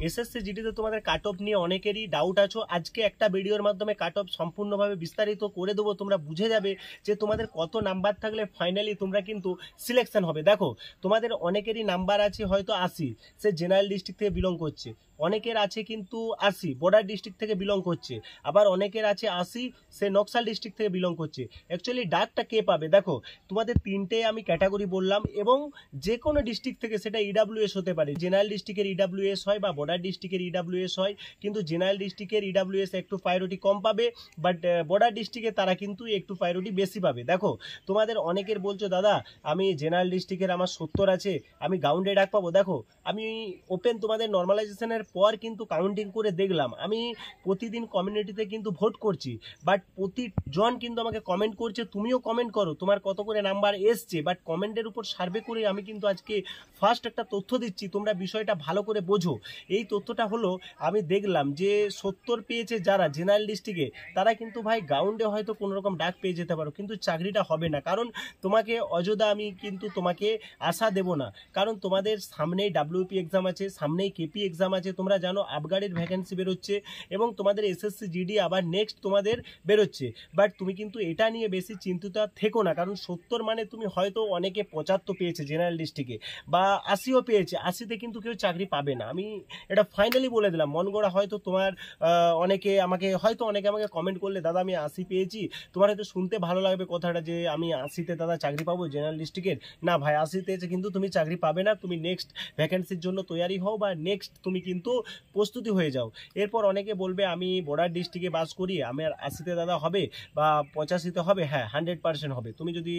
SSC জিডিতে তোমাদের cut off নিয়ে অনেকেরই ডাউট আছো। আজকে একটা ভিডিওর মাধ্যমে কাট অফ সম্পূর্ণভাবে বিস্তারিত করে দেবো, তোমরা বুঝে যাবে যে তোমাদের কত নাম্বার থাকলে ফাইনালি তোমরা কিন্তু সিলেকশন হবে। দেখো তোমাদের অনেকেরই নাম্বার আছে হয়তো 80, সে জেনারেল ডিস্ট্রিক্ট থেকে বিলং করছে, অনেকের আছে কিন্তু 80 বর্ডার ডিস্ট্রিক্ট থেকে বিলং করছে, আবার অনেকের আছে 80 সে নকশাল ডিস্ট্রিক্ট থেকে বিলং করছে। অ্যাকচুয়ালি ডাকটা কে পাবে, দেখো তোমাদের তিনটে আমি ক্যাটাগরি বললাম, এবং যে কোনো ডিস্ট্রিক্ট থেকে সেটা ইডাব্লিউএস হতে পারে। জেনারেল ডিস্ট্রিক্টের ইডাব্লিউএস হয় বা বর্ডার ডিস্ট্রিক্টের ইডাব্লিউএস হয়, কিন্তু জেনারেল ডিস্ট্রিক্টের ইডাব্লিউএস একটু প্রায়োরিটি কম পাবে, বাট বর্ডার ডিস্ট্রিক্টে তারা কিন্তু একটু প্রায়োরিটি বেশি পাবে। দেখো তোমাদের অনেকের বলছো দাদা আমি জেনারেল ডিস্ট্রিক্টের আমার 70 আছে, আমি গাউন্ডে ডাক পাবো। দেখো আমি ওপেন তোমাদের নর্মালাইজেশনের পর কিন্তু কাউন্টিং করে দেখলাম, আমি প্রতিদিন কমিউনিটিতে কিন্তু ভোট করছি, বাট প্রতিজন কিন্তু আমাকে কমেন্ট করছে, তুমিও কমেন্ট করো তোমার কত করে নাম্বার এসছে, বাট কমেন্টের উপর সার্ভে করে আমি কিন্তু আজকে ফার্স্ট একটা তথ্য দিচ্ছি, তোমরা বিষয়টা ভালো করে বোঝো। এই তথ্যটা হলো আমি দেখলাম যে 70 পেয়েছে যারা জেনারেল ডিস্ট্রিক্টে, তারা কিন্তু ভাই গাউন্ডে হয়তো কোনো রকম ডাক পেয়ে যেতে পারো, কিন্তু চাকরিটা হবে না। কারণ তোমাকে অযোধ্যা আমি কিন্তু তোমাকে আশা দেব না, কারণ তোমাদের সামনেই ডাব্লিউপি এক্সাম আছে, সামনেই কেপি এক্সাম আছে, তোমরা জানো আবগারির ভ্যাকেন্সি বেরোচ্ছে, এবং তোমাদের এসএসসি জিডি আবার নেক্সট তোমাদের বেরোচ্ছে। বাট তুমি কিন্তু এটা নিয়ে বেশি চিন্তিত থেকো না, কারণ 70 মানে তুমি হয়তো অনেকে 75 পেয়েছে জেনারেল ডিস্ট্রিক্টে, বা 80ও পেয়েছে, 80তে কিন্তু কেউ চাকরি পাবে না, আমি এটা ফাইনালি বলে দিলাম। মন গড়া হয়তো তোমার অনেকে আমাকে কমেন্ট করলে দাদা আমি 80 পেয়েছি, তোমার হয়তো শুনতে ভালো লাগবে কথাটা যে আমি 80তে দাদা চাকরি পাবো জেনারেল ডিস্ট্রিক্টের। না ভাই, 80তে কিন্তু তুমি চাকরি পাবে না, তুমি নেক্সট ভ্যাকেন্সির জন্য তৈরি হও, বা নেক্সট তুমি কিন্তু প্রস্তুতি হয়ে যাও। এরপর অনেকে বলবে আমি বর্ডার ডিস্ট্রিক্টে বাস করি, আমার 80তে দাদা হবে বা 85তে হবে। হ্যাঁ 100% হবে। তুমি যদি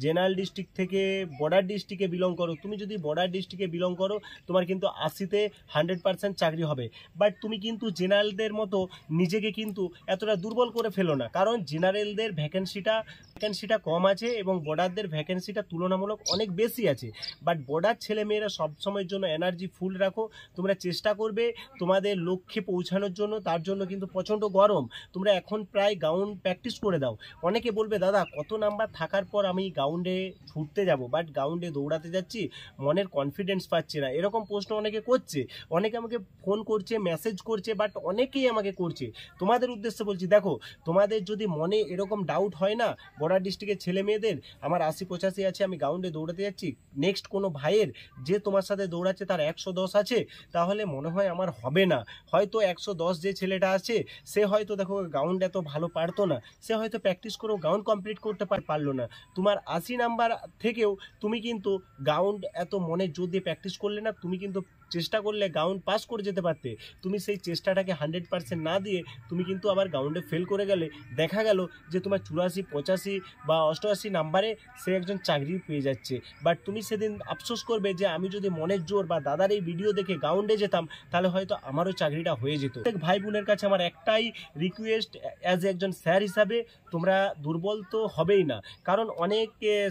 জেনারেল ডিস্ট্রিক্ট থেকে বর্ডার ডিস্ট্রিক্টে বিলং করো, তোমার কিন্তু 80তে 100% চাকরি হবে। বাট তুমি কিন্তু জেনারেলদের মতো নিজেকে কিন্তু এতটা দুর্বল করে ফেলো না, কারণ জেনারেলদের ভ্যাকেন্সিটা কম আছে এবং বর্ডারদের ভ্যাকেন্সিটা তুলনামূলক অনেক বেশি আছে। বাট বর্ডার ছেলেমেয়েরা সবসময়ের জন্য এনার্জি ফুল রাখো, তোমরা চেষ্টা করবে তোমাদের লক্ষ্যে পৌঁছানোর জন্য। তার জন্য কিন্তু প্রচণ্ড গরম, তোমরা এখন প্রায় গাউন্ড প্র্যাকটিস করে দাও। অনেকে বলবে দাদা কত নাম্বার থাকার পর আমি গাউন্ডে ছুটতে যাব, বাট গাউন্ডে দৌড়াতে যাচ্ছি, মনের কনফিডেন্স পাচ্ছি না, এরকম প্রশ্ন অনেকে করছে, অনেকে আমাকে ফোন করছে, মেসেজ করছে, বাট অনেকেই আমাকে করছে। তোমাদের উদ্দেশ্যে বলছি, দেখো তোমাদের যদি মনে এরকম ডাউট হয় না বর্ডার ডিস্ট্রিক্টের ছেলে মেয়েদের, আমার 80-85 আছে, আমি গাউন্ডে দৌড়াতে যাচ্ছি, নেক্সট কোনো ভাইয়ের যে তোমার সাথে দৌড়াচ্ছে তার 110 আছে, তাহলে মনে হয় আমার হবে না। হয়তো 110 যে ছেলেটা আছে সে হয়তো দেখো গাউন্ড এত ভালো পারতো না, সে হয়তো প্র্যাকটিস করেও গাউন্ড কমপ্লিট করতে পারলো না। তোমার 80 নাম্বার থেকেও তুমি কিন্তু গাউন্ড এত মনে জোর দিয়ে প্র্যাকটিস করলে না, তুমি কিন্তু চেষ্টা করলে গাউন্ড পাস করে যেতে পারতে। তুমি সেই চেষ্টাটাকে 100% না দিয়ে তুমি কিন্তু আবার গাউন্ডে ফেল করে গেলে, দেখা গেল যে তোমার 84, 85 বা 88 নাম্বারে সে একজন চাকরি পেয়ে যাচ্ছে। বাট তুমি সেদিন আফসোস করবে যে আমি যদি মনের জোর বা দাদার এই ভিডিও দেখে গাউন্ডে যেতাম, তাহলে হয়তো আমারও চাকরিটা হয়ে যেত। ভাই বোনের কাছে আমার একটাই রিকোয়েস্ট, অ্যাজ একজন স্যার হিসাবে তোমরা দুর্বল তো হবেই না, কারণ অনেক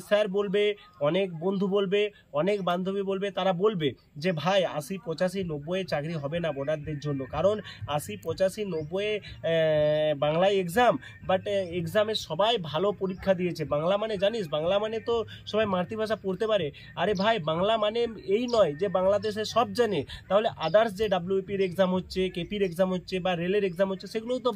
স্যার বলবে, অনেক বন্ধু বলবে, অনেক বান্ধবী বলবে, তারা বলবে যে ভাই 80, 85, 90 চাকরি হবে না বর্ডারদের জন্য, কারণ 80, 85, 90 বাংলায় এক্সাম, বাট এক্সামে সবাই ভালো পরীক্ষা দিয়েছে। বাংলা মানে জানিস, বাংলা মানে তো সবাই মাতৃভাষা পড়তে পারে। আরে ভাই বাংলা মানে এই নয় যে বাংলাদেশে সব জানে, তাহলে আদার্স যে ডাব্লিউপির এক্সাম হচ্ছে, কেপির এক্সাম হচ্ছে বা রেলের এক্সাম হচ্ছে, সেগুলোও তো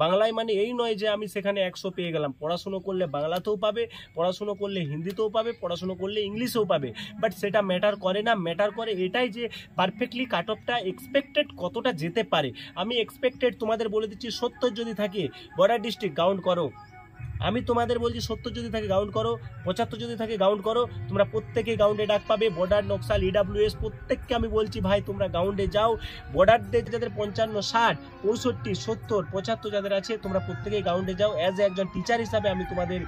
বাংলায় মানে এই নয় যে আমি সেখানে 100 পেয়ে গেলাম। পড়াশুনো করলে বাংলাতেও পাবে, পড়াশুনো করলে হিন্দিতেও পাবে, পড়াশুনো করলে ইংলিশেও পাবে, বাট সেটা ম্যাটার করে না। ম্যাটার করে এটাই যে পারফেক্টলি কাট অফটা এক্সপেক্টেড কতটা যেতে পারে। আমি এক্সপেক্টেড তোমাদের বলে দিচ্ছি 70 যদি থাকে বর্ডার ডিস্ট্রিক্ট গাউন্ড করো, আমি তোমাদের বলছি 70 যদি থাকে গাউন্ড করো, 75 যদি থাকে গাউন্ড করো, তোমরা প্রত্যেকে গাউন্ডে ডাক পাবে। বর্ডার, নকশাল, ইডাব্লিউএস প্রত্যেককে আমি বলছি ভাই তোমরা গাউন্ডে যাও। বর্ডারদের যাদের 55, 60, 65, 70, 75 যাদের আছে, তোমরা প্রত্যেকেই গাউন্ডে যাও। অ্যাজ একজন টিচার হিসাবে আমি তোমাদের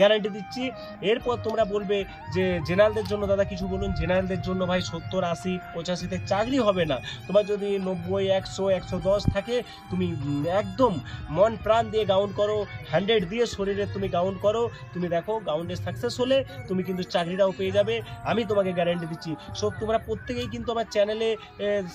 গ্যারান্টি দিচ্ছি। এরপর তোমরা বলবে যে জেনারেলদের জন্য দাদা কিছু বলুন। জেনারেলদের জন্য ভাই 70, 80, 85তে চাকরি হবে না। তোমার যদি 90, 100, 110 থাকে, তুমি একদম মন প্রাণ দিয়ে গাউন্ড করো, 100 দিয়ে দিয়ে শরীরে তুমি গাউন্ড করো, তুমি দেখো গাউন্ডে সাকসেস হলে তুমি কিন্তু চাকরিটাও পেয়ে যাবে, আমি তোমাকে গ্যারান্টি দিচ্ছি। সো তোমরা প্রত্যেকেই কিন্তু আমার চ্যানেলে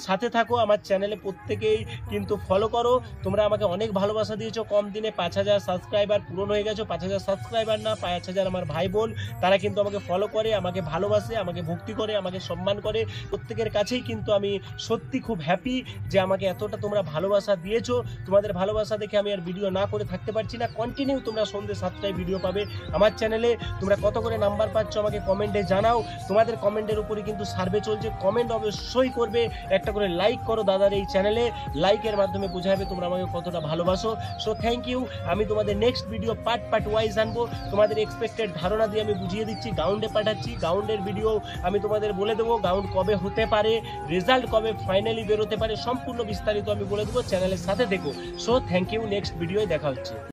সাথে থাকো, আমার চ্যানেলে প্রত্যেকেই কিন্তু ফলো করো। তোমরা আমাকে অনেক ভালোবাসা দিয়েছো, কম দিনে 5000 সাবস্ক্রাইবার পূরণ হয়ে গেছো। 5000 সাবস্ক্রাইবার না, 5000 আমার ভাই বোন, তারা কিন্তু আমাকে ফলো করে, আমাকে ভালোবাসে, আমাকে ভক্তি করে, আমাকে সম্মান করে। প্রত্যেকের কাছেই কিন্তু আমি সত্যি খুব হ্যাপি যে আমাকে এতটা তোমরা ভালোবাসা দিয়েছো। তোমাদের ভালোবাসা দেখে আমি আর ভিডিও না করে থাকতে পারছি না। কন্টিনিউ তোমরা সন্ধ্যে 7টায় ভিডিও পাবে আমার চ্যানেলে। তোমরা কত করে নাম্বার পাচ্ছ আমাকে কমেন্টে জানাও। তোমাদের কমেন্টের উপরে কিন্তু সার্ভে চলছে, কমেন্ট অবশ্যই করবে, একটা করে লাইক করো দাদার এই চ্যানেলে। লাইকের মাধ্যমে বোঝাবে তোমরা আমাকে কতটা ভালোবাসো। So thank you. আমি তোমাদের নেক্সট ভিডিও পার্ট ওয়াইজ আনবো, তোমাদের এক্সপেক্টেড ধারণা দিয়ে আমি বুঝিয়ে দিচ্ছি। গাউন্ডে পাঠাচ্ছি, গাউন্ডের ভিডিও আমি তোমাদের বলে দেবো, গাউন্ড কবে হতে পারে, রেজাল্ট কবে ফাইনালি বেরোতে পারে, সম্পূর্ণ বিস্তারিত আমি বলে দেবো। চ্যানেলের সাথে দেখো। সো থ্যাংক ইউ, নেক্সট ভিডিওয় দেখা হচ্ছে।